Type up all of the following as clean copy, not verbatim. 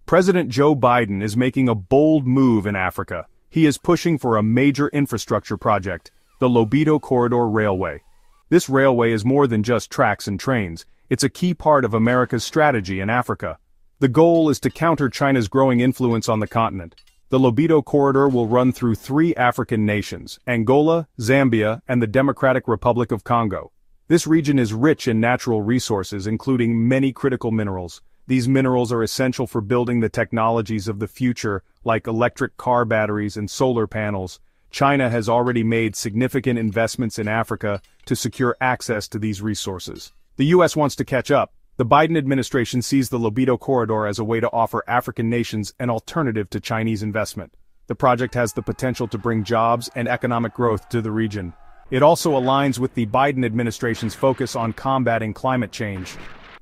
President Joe Biden is making a bold move in Africa. He is pushing for a major infrastructure project, the Lobito Corridor Railway. This railway is more than just tracks and trains, it's a key part of America's strategy in Africa. The goal is to counter China's growing influence on the continent. The Lobito Corridor will run through 3 African nations, Angola, Zambia, and the Democratic Republic of Congo. This region is rich in natural resources, including many critical minerals. These minerals are essential for building the technologies of the future, like electric car batteries and solar panels. China has already made significant investments in Africa to secure access to these resources. The U.S. wants to catch up. The Biden administration sees the Lobito Corridor as a way to offer African nations an alternative to Chinese investment. The project has the potential to bring jobs and economic growth to the region. It also aligns with the Biden administration's focus on combating climate change.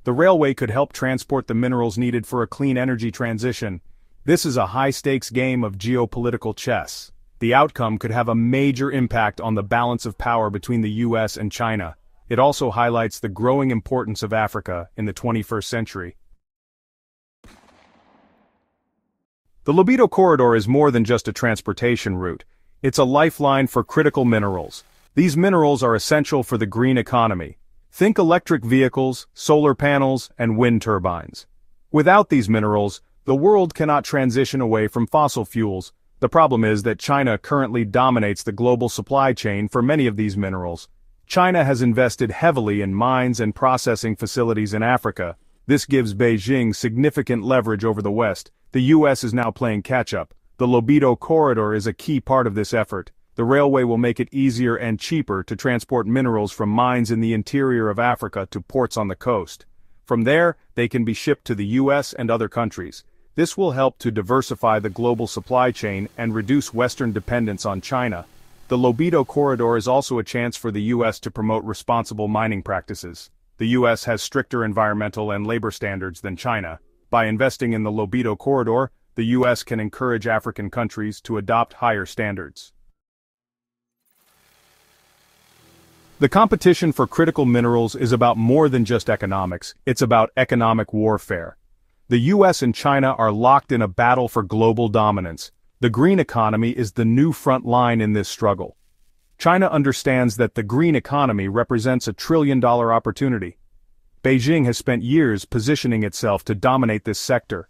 The railway could help transport the minerals needed for a clean energy transition. This is a high-stakes game of geopolitical chess. The outcome could have a major impact on the balance of power between the U.S. and China. It also highlights the growing importance of Africa in the 21st century. The Lobito Corridor is more than just a transportation route. It's a lifeline for critical minerals. These minerals are essential for the green economy. Think electric vehicles, solar panels, and wind turbines. Without these minerals, the world cannot transition away from fossil fuels. The problem is that China currently dominates the global supply chain for many of these minerals. China has invested heavily in mines and processing facilities in Africa. This gives Beijing significant leverage over the West. The U.S. is now playing catch-up. The Lobito Corridor is a key part of this effort. The railway will make it easier and cheaper to transport minerals from mines in the interior of Africa to ports on the coast. From there, they can be shipped to the U.S. and other countries. This will help to diversify the global supply chain and reduce Western dependence on China. The Lobito Corridor is also a chance for the U.S. to promote responsible mining practices. The U.S. has stricter environmental and labor standards than China. By investing in the Lobito Corridor, the U.S. can encourage African countries to adopt higher standards. The competition for critical minerals is about more than just economics, it's about economic warfare. The U.S. and China are locked in a battle for global dominance. The green economy is the new front line in this struggle. China understands that the green economy represents a trillion-dollar opportunity. Beijing has spent years positioning itself to dominate this sector.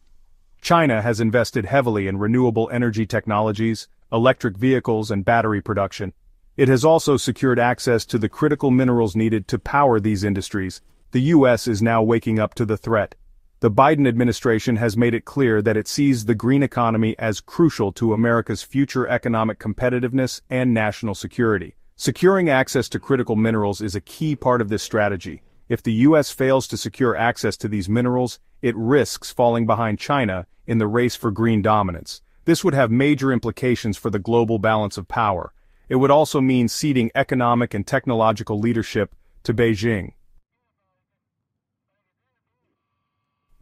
China has invested heavily in renewable energy technologies, electric vehicles, and battery production. It has also secured access to the critical minerals needed to power these industries. The U.S. is now waking up to the threat. The Biden administration has made it clear that it sees the green economy as crucial to America's future economic competitiveness and national security. Securing access to critical minerals is a key part of this strategy. If the U.S. fails to secure access to these minerals, it risks falling behind China in the race for green dominance. This would have major implications for the global balance of power. It would also mean ceding economic and technological leadership to Beijing.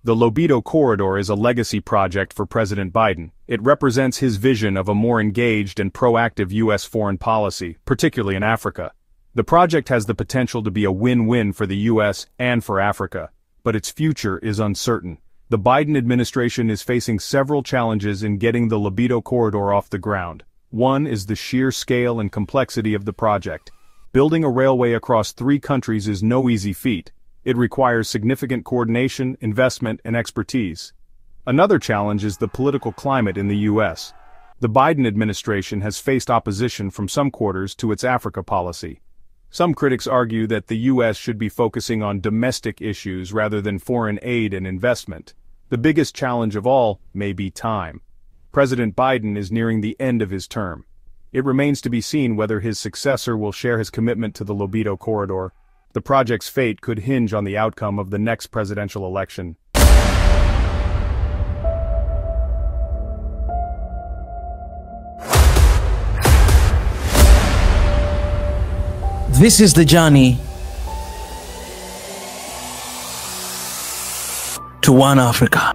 The Lobito Corridor is a legacy project for President Biden. It represents his vision of a more engaged and proactive U.S. foreign policy, particularly in Africa. The project has the potential to be a win-win for the U.S. and for Africa, but its future is uncertain. The Biden administration is facing several challenges in getting the Lobito Corridor off the ground. One is the sheer scale and complexity of the project. Building a railway across 3 countries is no easy feat. It requires significant coordination, investment, and expertise. Another challenge is the political climate in the U.S. The Biden administration has faced opposition from some quarters to its Africa policy. Some critics argue that the U.S. should be focusing on domestic issues rather than foreign aid and investment. The biggest challenge of all may be time. President Biden is nearing the end of his term. It remains to be seen whether his successor will share his commitment to the Lobito Corridor. The project's fate could hinge on the outcome of the next presidential election. This is the journey to one Africa.